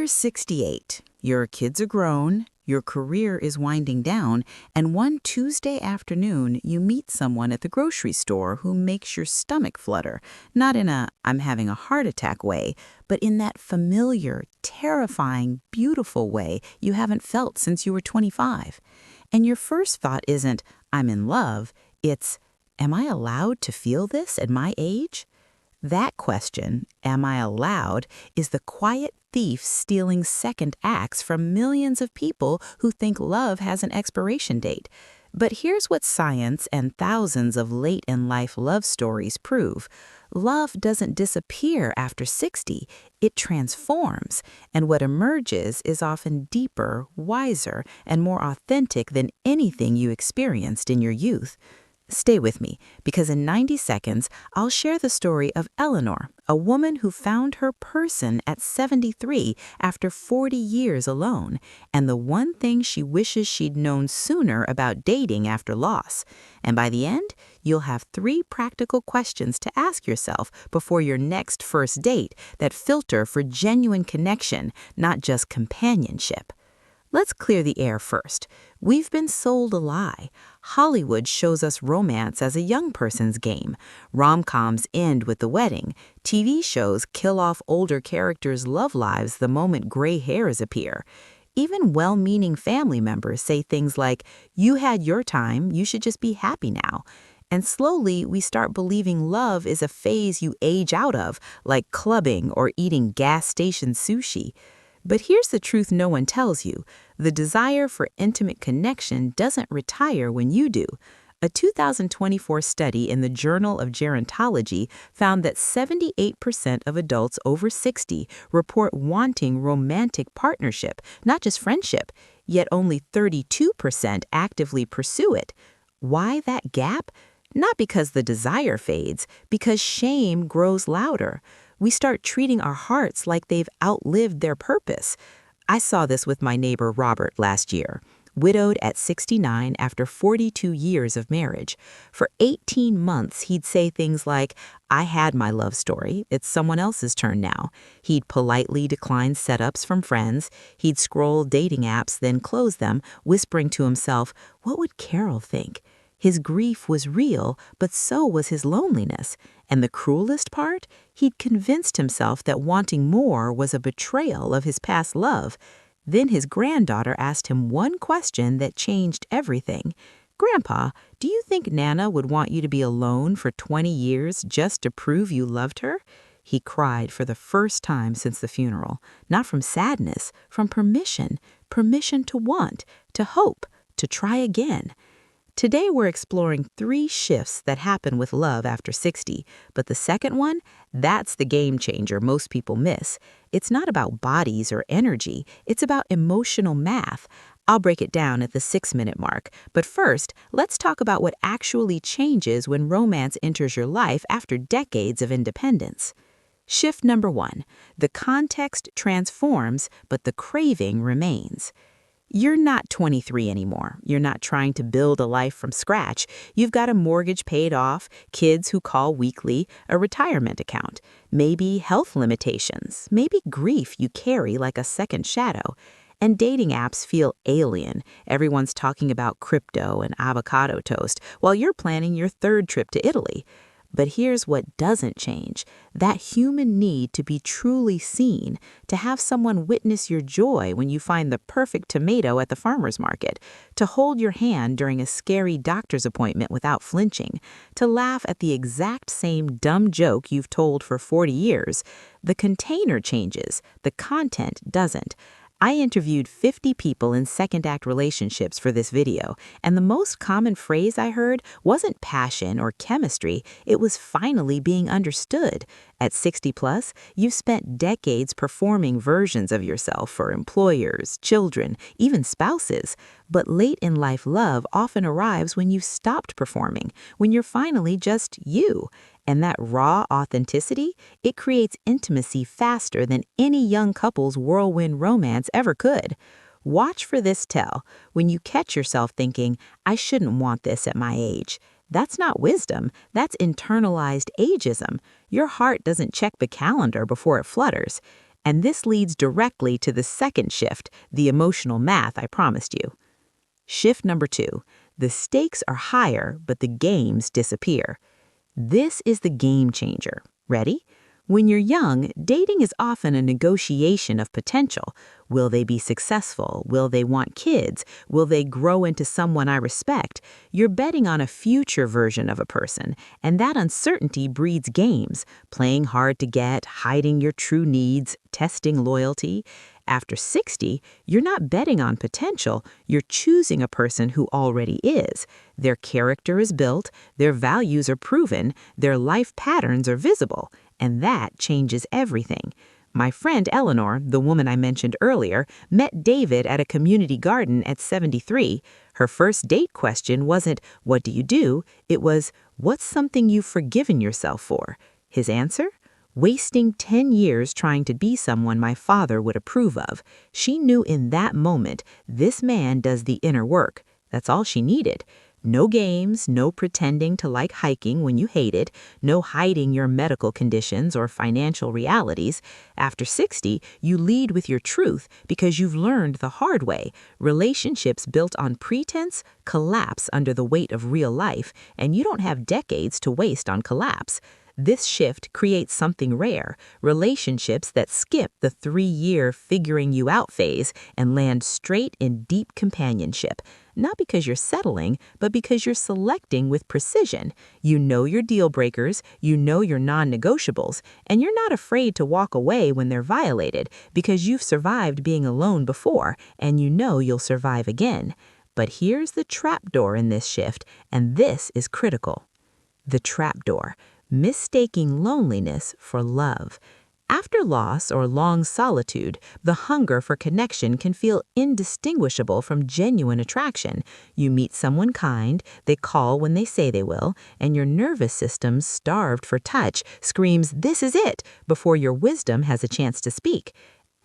You're 68, your kids are grown, your career is winding down, and one Tuesday afternoon you meet someone at the grocery store who makes your stomach flutter, not in a "I'm having a heart attack" way, but in that familiar, terrifying, beautiful way you haven't felt since you were 25. And your first thought isn't, "I'm in love," it's, "Am I allowed to feel this at my age?" That question, "Am I allowed?" is the quiet thief stealing second acts from millions of people who think love has an expiration date. But here's what science and thousands of late-in-life love stories prove. Love doesn't disappear after 60, it transforms, and what emerges is often deeper, wiser, and more authentic than anything you experienced in your youth. Stay with me, because in 90 seconds, I'll share the story of Eleanor, a woman who found her person at 73 after 40 years alone, and the one thing she wishes she'd known sooner about dating after loss. And by the end, you'll have 3 practical questions to ask yourself before your next first date that filter for genuine connection, not just companionship. Let's clear the air first. We've been sold a lie. Hollywood shows us romance as a young person's game. Rom-coms end with the wedding. TV shows kill off older characters' love lives the moment gray hairs appear. Even well-meaning family members say things like, "You had your time, you should just be happy now." And slowly, we start believing love is a phase you age out of, like clubbing or eating gas station sushi. But here's the truth no one tells you. The desire for intimate connection doesn't retire when you do. A 2024 study in the Journal of Gerontology found that 78% of adults over 60 report wanting romantic partnership, not just friendship, yet only 32% actively pursue it. Why that gap? Not because the desire fades, because shame grows louder. We start treating our hearts like they've outlived their purpose. I saw this with my neighbor Robert last year, widowed at 69 after 42 years of marriage. For 18 months, he'd say things like, "I had my love story, it's someone else's turn now." He'd politely decline setups from friends. He'd scroll dating apps, then close them, whispering to himself, "What would Carol think?" His grief was real, but so was his loneliness. And the cruelest part? He'd convinced himself that wanting more was a betrayal of his past love. Then his granddaughter asked him one question that changed everything. "Grandpa, do you think Nana would want you to be alone for 20 years just to prove you loved her?" He cried for the first time since the funeral, not from sadness, from permission. Permission to want, to hope, to try again. Today we're exploring 3 shifts that happen with love after 60, but the second one, that's the game changer most people miss. It's not about bodies or energy, it's about emotional math. I'll break it down at the 6-minute mark, but first, let's talk about what actually changes when romance enters your life after decades of independence. Shift number 1, the context transforms, but the craving remains. You're not 23 anymore. You're not trying to build a life from scratch. You've got a mortgage paid off, kids who call weekly, a retirement account, maybe health limitations, maybe grief you carry like a second shadow. And dating apps feel alien. Everyone's talking about crypto and avocado toast while you're planning your 3rd trip to Italy. But here's what doesn't change. That human need to be truly seen, to have someone witness your joy when you find the perfect tomato at the farmer's market, to hold your hand during a scary doctor's appointment without flinching, to laugh at the exact same dumb joke you've told for 40 years. The container changes, the content doesn't. I interviewed 50 people in second-act relationships for this video, and the most common phrase I heard wasn't passion or chemistry, it was finally being understood. At 60 plus, you've spent decades performing versions of yourself for employers, children, even spouses. But late-in-life love often arrives when you've stopped performing, when you're finally just you. And that raw authenticity, it creates intimacy faster than any young couple's whirlwind romance ever could. Watch for this tell when you catch yourself thinking, "I shouldn't want this at my age." That's not wisdom, that's internalized ageism. Your heart doesn't check the calendar before it flutters. And this leads directly to the second shift, the emotional math I promised you. Shift number 2. The stakes are higher, but the games disappear. This is the game changer. Ready? When you're young, dating is often a negotiation of potential. Will they be successful? Will they want kids? Will they grow into someone I respect? You're betting on a future version of a person, and that uncertainty breeds games, playing hard to get, hiding your true needs, testing loyalty. After 60, you're not betting on potential, you're choosing a person who already is. Their character is built, their values are proven, their life patterns are visible, and that changes everything. My friend Eleanor, the woman I mentioned earlier, met David at a community garden at 73. Her first date question wasn't, "What do you do?" It was, "What's something you've forgiven yourself for?" His answer? Wasting 10 years trying to be someone my father would approve of. She knew in that moment, this man does the inner work. That's all she needed. No games, no pretending to like hiking when you hate it, no hiding your medical conditions or financial realities. After 60, you lead with your truth because you've learned the hard way. Relationships built on pretense collapse under the weight of real life, and you don't have decades to waste on collapse. This shift creates something rare, relationships that skip the 3-year figuring you out phase and land straight in deep companionship. Not because you're settling, but because you're selecting with precision. You know your deal breakers, you know your non-negotiables, and you're not afraid to walk away when they're violated because you've survived being alone before and you know you'll survive again. But here's the trapdoor in this shift, and this is critical. The trapdoor. Mistaking loneliness for love. After loss or long solitude, the hunger for connection can feel indistinguishable from genuine attraction. You meet someone kind, they call when they say they will, and your nervous system, starved for touch, screams, "This is it," before your wisdom has a chance to speak.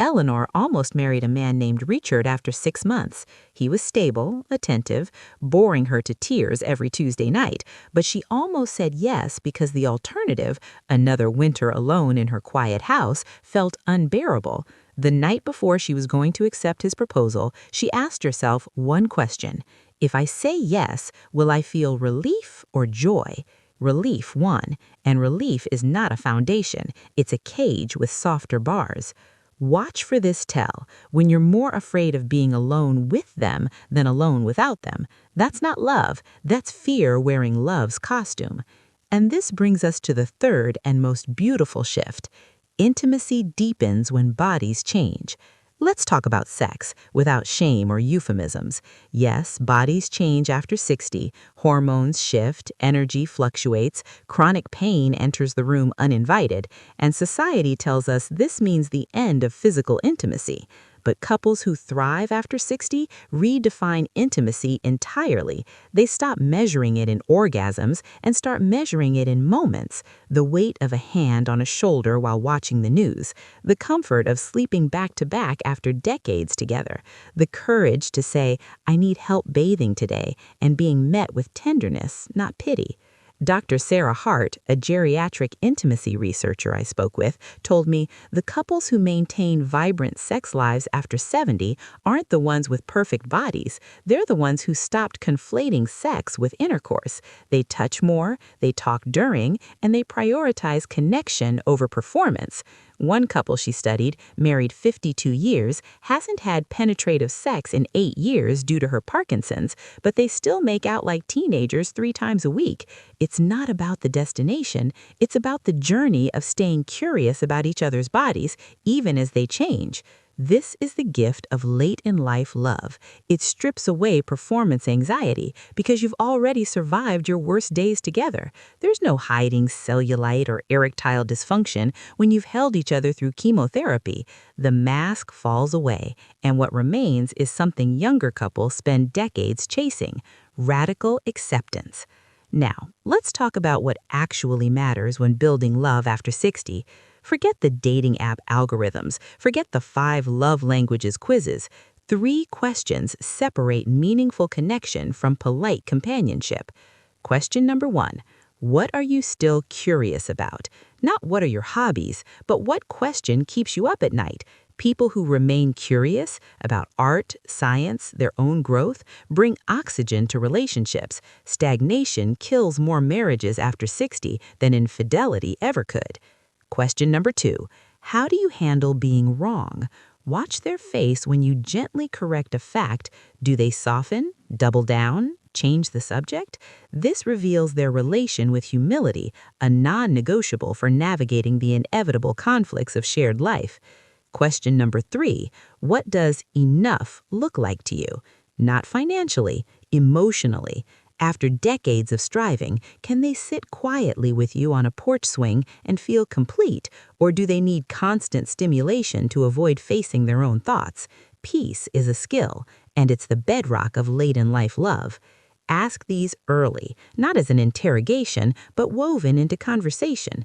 Eleanor almost married a man named Richard after 6 months. He was stable, attentive, boring her to tears every Tuesday night, but she almost said yes because the alternative, another winter alone in her quiet house, felt unbearable. The night before she was going to accept his proposal, she asked herself one question. If I say yes, will I feel relief or joy? Relief won, and relief is not a foundation. It's a cage with softer bars. Watch for this tell, when you're more afraid of being alone with them than alone without them. That's not love, that's fear wearing love's costume. And this brings us to the third and most beautiful shift. Intimacy deepens when bodies change. Let's talk about sex without shame or euphemisms. Yes, bodies change after 60, hormones shift, energy fluctuates, chronic pain enters the room uninvited, and society tells us this means the end of physical intimacy. But couples who thrive after 60 redefine intimacy entirely. They stop measuring it in orgasms and start measuring it in moments. The weight of a hand on a shoulder while watching the news. The comfort of sleeping back to back after decades together. The courage to say, "I need help bathing today," and being met with tenderness, not pity. Dr. Sarah Hart, a geriatric intimacy researcher I spoke with, told me the couples who maintain vibrant sex lives after 70 aren't the ones with perfect bodies. They're the ones who stopped conflating sex with intercourse. They touch more, they talk during, and they prioritize connection over performance. One couple she studied, married 52 years, hasn't had penetrative sex in 8 years due to her Parkinson's, but they still make out like teenagers 3 times a week. It's not about the destination, it's about the journey of staying curious about each other's bodies, even as they change. This is the gift of late-in-life love. It strips away performance anxiety because you've already survived your worst days together. There's no hiding cellulite or erectile dysfunction when you've held each other through chemotherapy. The mask falls away, and what remains is something younger couples spend decades chasing: radical acceptance. Now, let's talk about what actually matters when building love after 60. Forget the dating app algorithms. Forget the 5 love languages quizzes. 3 questions separate meaningful connection from polite companionship. Question number 1. What are you still curious about? Not what are your hobbies, but what question keeps you up at night. People who remain curious about art, science, their own growth, bring oxygen to relationships. Stagnation kills more marriages after 60 than infidelity ever could. Question number 2. How do you handle being wrong? Watch their face when you gently correct a fact. Do they soften, double down, change the subject? This reveals their relation with humility, a non-negotiable for navigating the inevitable conflicts of shared life. Question number 3. What does enough look like to you? Not financially, emotionally. After decades of striving, can they sit quietly with you on a porch swing and feel complete, or do they need constant stimulation to avoid facing their own thoughts? Peace is a skill, and it's the bedrock of late-in-life love. Ask these early, not as an interrogation, but woven into conversation.